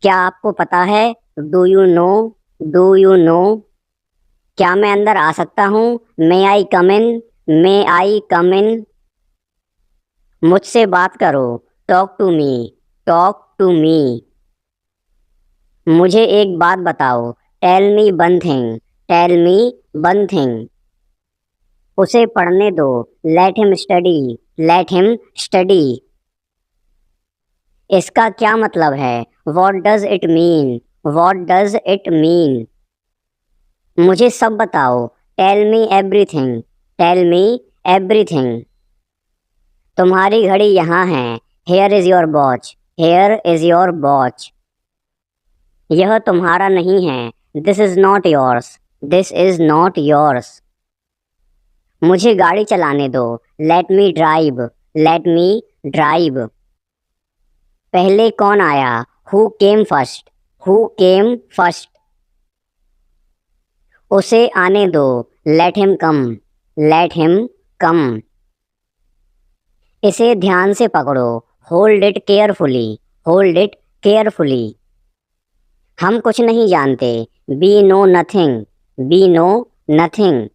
क्या आपको पता है? Do you no? Do you no? क्या मैं अंदर आ सकता हूँ? मे आई कम इन? मे आई कम इन? मुझसे बात करो। Talk to me. Talk to me. मुझे एक बात बताओ। Tell me one thing. Tell me one thing. उसे पढ़ने दो। Let him study. Let him study. इसका क्या मतलब है? What does it mean? What does it mean? मुझे सब बताओ। Tell me everything. Tell me everything. तुम्हारी घड़ी यहाँ है। Here is your watch. Here is your watch. यह तुम्हारा नहीं है। This is not yours. This is not yours. मुझे गाड़ी चलाने दो। Let me drive. Let me drive. पहले कौन आया? Who came first? Who came first? उसे आने दो। Let him come. Let him come. इसे ध्यान से पकड़ो। Hold it carefully. Hold it carefully. हम कुछ नहीं जानते। We know nothing. We know nothing.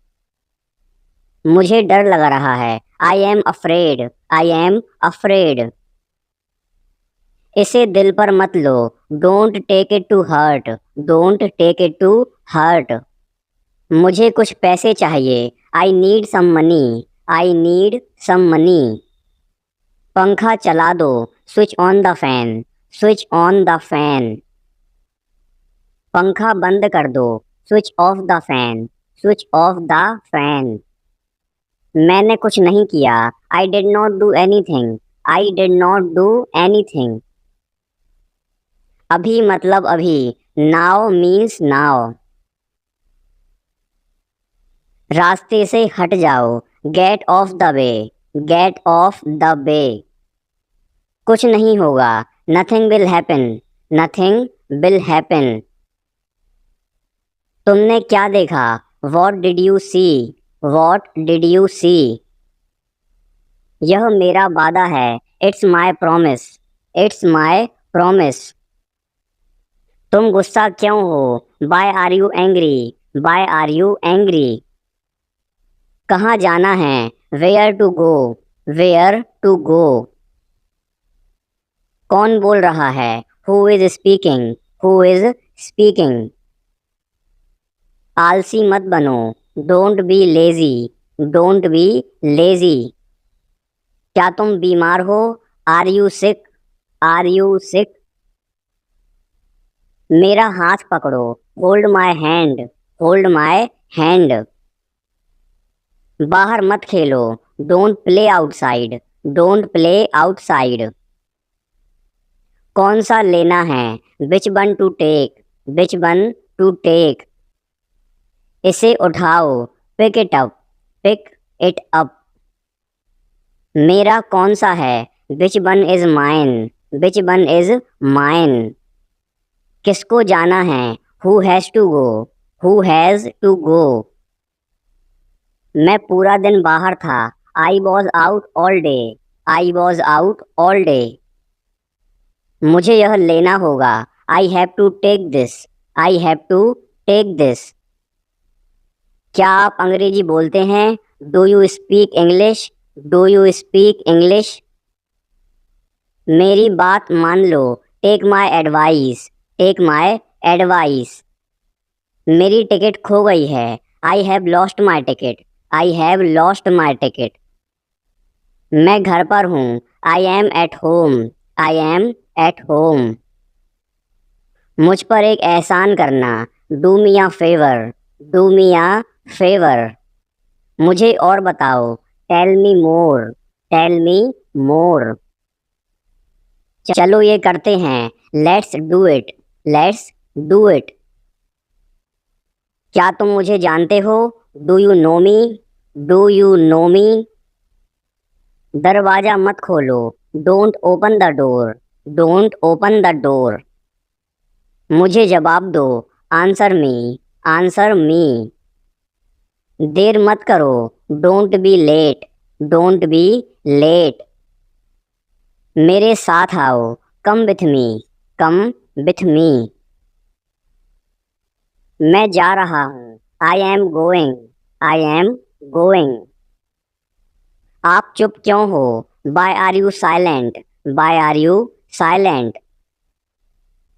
मुझे डर लग रहा है। I am afraid. I am afraid. इसे दिल पर मत लो। Don't take it to hurt. Don't take it to hurt. मुझे कुछ पैसे चाहिए। I need some money. I need some money. पंखा चला दो। Switch on the fan. Switch on the fan. पंखा बंद कर दो। Switch off the fan. Switch off the fan. मैंने कुछ नहीं किया। I did not do anything. I did not do anything. अभी मतलब अभी। Now means now. रास्ते से हट जाओ। Gate off the way. Get off the way. कुछ नहीं होगा। Nothing will happen. Nothing will happen. तुमने क्या देखा? What did you see? What did you see? यह मेरा वादा है। It's my promise. It's my promise. तुम गुस्सा क्यों हो? Why are you angry? Why are you angry? कहाँ जाना है? Where to go? Where to go? कौन बोल रहा है? Who is speaking? Who is speaking? आलसी मत बनो। Don't be lazy. Don't be lazy. क्या तुम बीमार हो? Are you sick? Are you sick? मेरा हाथ पकड़ो। Hold my hand. Hold my hand. बाहर मत खेलो। Don't play outside. Don't play outside. कौन सा लेना है? Which one to take? Which one to take? इसे उठाओ। Pick it up. Pick it up. मेरा कौन सा है? Which one is mine? Which one is mine? किसको जाना है? Who has to go? Who has to go? मैं पूरा दिन बाहर था। I was out all day. I was out all day. मुझे यह लेना होगा। I have to take this. I have to take this. क्या आप अंग्रेजी बोलते हैं? Do you speak English? Do you speak English? मेरी बात मान लो। Take my advice. Take my advice. मेरी टिकट खो गई है। I have lost my ticket. I have lost my ticket. मैं घर पर हूँ। I am at home. I am at home. मुझ पर एक एहसान करना। Do me a favour. Do me a favour. मुझे और बताओ। Tell me more. Tell me more. चलो ये करते हैं। Let's do it. Let's do it. क्या तुम मुझे जानते हो? Do you know me? Do you know me? दरवाजा मत खोलो। Don't open the door. Don't open the door. मुझे जवाब दो। Answer me. Answer me. देर मत करो। Don't be late. Don't be late. मेरे साथ आओ। Come with me. Come with me. मैं जा रहा हूँ, I am going, I am going. आप चुप क्यों हो, why are you silent, why are you silent.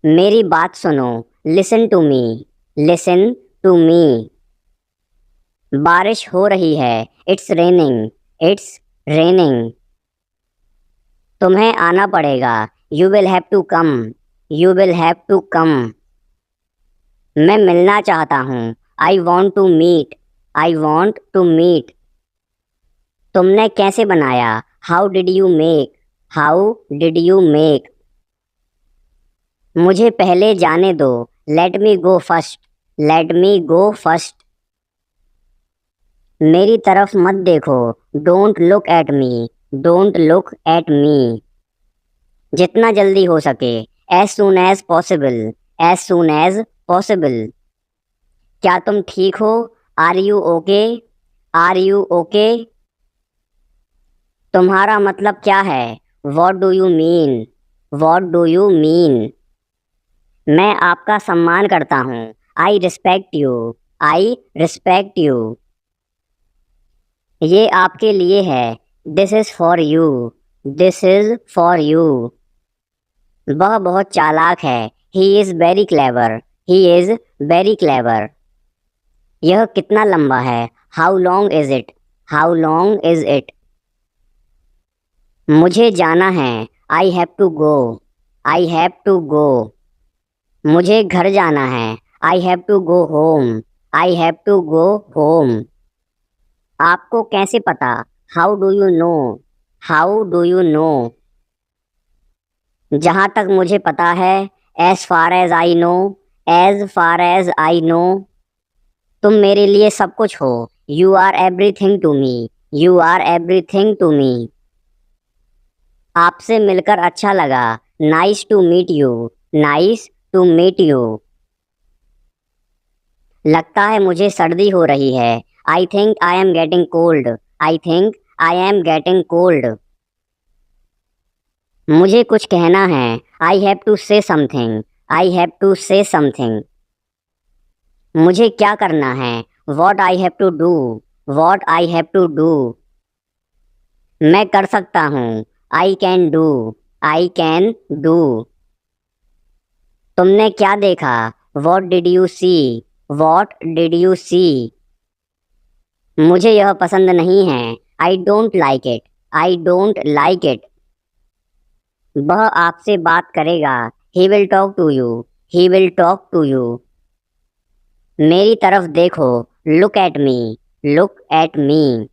मेरी बात सुनो, listen to me, listen to me. बारिश हो रही है, इट्स रेनिंग, इट्स रेनिंग। तुम्हें आना पड़ेगा, you will have to come, you will have to come. मैं मिलना चाहता हूँ, I want to meet, I want to meet. तुमने कैसे बनाया, how did you make, how did you make. मुझे पहले जाने दो, let me go first, let me go first. मेरी तरफ मत देखो, don't look at me, don't look at me. जितना जल्दी हो सके, as soon as possible, as soon as possible. क्या तुम ठीक हो, are you okay, are you okay. तुम्हारा मतलब क्या है, what do you mean, what do you mean. मैं आपका सम्मान करता हूँ, I respect you, I respect you. ये आपके लिए है, this is for you, this is for you. वह बहुत चालाक है, he is very clever, he is very clever. यह कितना लंबा है, how long is it, how long is it. मुझे जाना है, I have to go, I have to go. मुझे घर जाना है, I have to go home, I have to go home. आपको कैसे पता, how do you know, how do you know. जहाँ तक मुझे पता है, as far as I know, as far as I know. तुम मेरे लिए सब कुछ हो, you are everything to me, you are everything to me. आपसे मिलकर अच्छा लगा, nice to meet you, nice to meet you. लगता है मुझे सर्दी हो रही है, I think I am getting cold, I think I am getting cold. मुझे कुछ कहना है, I have to say something, I have to say something. मुझे क्या करना है, what I have to do, what I have to do. मैं कर सकता हूँ, I can do, I can do. तुमने क्या देखा, what did you see, what did you see. मुझे यह पसंद नहीं है, I don't like it, I don't like it. वह आपसे बात करेगा, he will talk to you, he will talk to you. मेरी तरफ देखो, look at me, look at me.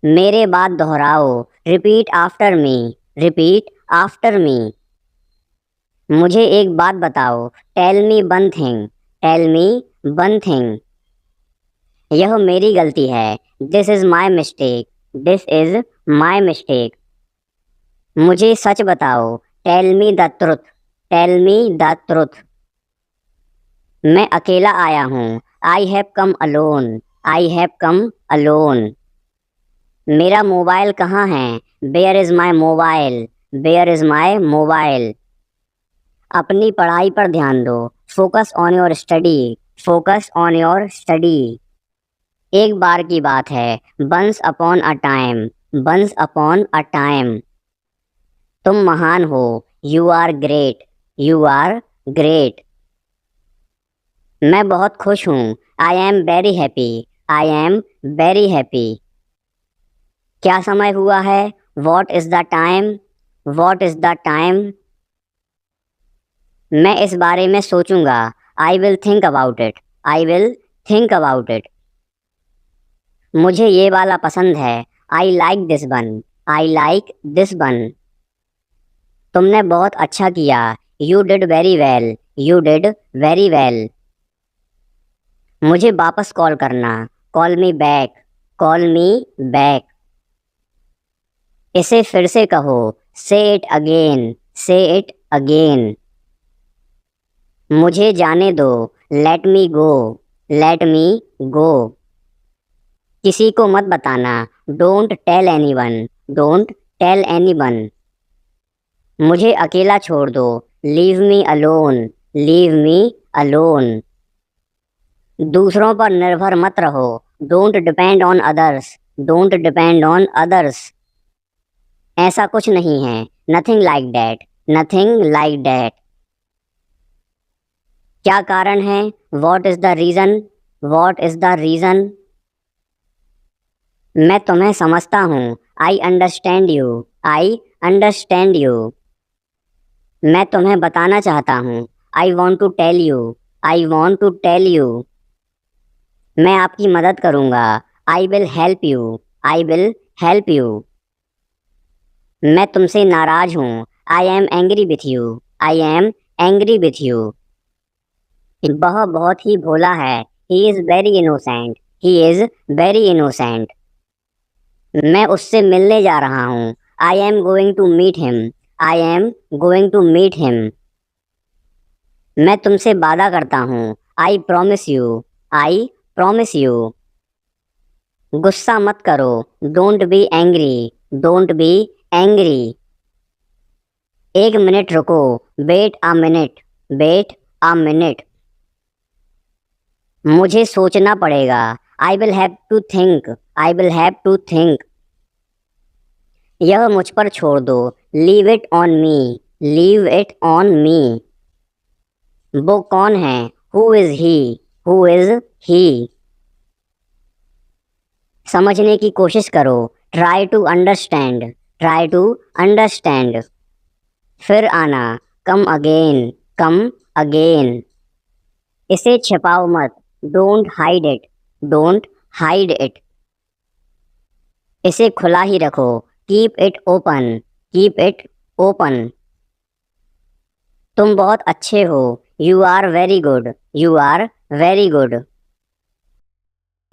मेरे बाद दोहराओ, repeat after me, repeat after me. मुझे एक बात बताओ, tell me one thing, tell me one thing. यह मेरी गलती है, this is my mistake, this is my mistake. मुझे सच बताओ, tell me the truth, tell me the truth. मैं अकेला आया हूँ, I have come alone, I have come alone. मेरा मोबाइल कहाँ है, where is my mobile, where is my mobile. अपनी पढ़ाई पर ध्यान दो, focus on your study, focus on your study. एक बार की बात है, once upon a time, once upon a time. तुम महान हो, you are great, you are great. मैं बहुत खुश हूँ, I am very happy, I am very happy. क्या समय हुआ है, what is the time, what is the time. मैं इस बारे में सोचूंगा, I will think about it, I will think about it. मुझे ये वाला पसंद है, I like this one, I like this one. तुमने बहुत अच्छा किया, you did very well, you did very well. मुझे वापस कॉल करना, call me back, call me back. इसे फिर से कहो, से इट अगेन, से इट अगेन। मुझे जाने दो, लेट मी गो, लेट मी गो। किसी को मत बताना, don't tell anyone, don't tell anyone. मुझे अकेला छोड़ दो, leave me alone, leave me alone. दूसरों पर निर्भर मत रहो, don't depend on others, don't depend on others. ऐसा कुछ नहीं है, nothing like that, nothing like that. क्या कारण है, what is the reason, what is the reason. मैं तुम्हें समझता हूँ, I understand you, I understand you. मैं तुम्हें बताना चाहता हूँ, I want to tell you, I want to tell you. मैं आपकी मदद करूँगा, I will help you, I will help you. मैं तुमसे नाराज हूँ, I am angry with you, I am angry with you. वह बहुत ही भोला है, he is very innocent, he is very innocent. मैं उससे मिलने जा रहा हूँ, I am going to meet him, I am going to meet him. मैं तुमसे वादा करता हूँ, I promise you, I promise you. गुस्सा मत करो, don't be angry, don't be angry. एक मिनट रुको, wait a minute, wait a minute. मुझे सोचना पड़ेगा, I will have to think, I will have to think. यह मुझ पर छोड़ दो, leave it on me, leave it on me. वो कौन है, who is he, who is he. समझने की कोशिश करो, try to understand, try to understand. फिर आना, कम अगेन, कम अगेन। इसे छिपाओ मत, don't hide it, don't hide it. इसे खुला ही रखो, keep it open, keep it open. तुम बहुत अच्छे हो, you are very good, you are very good.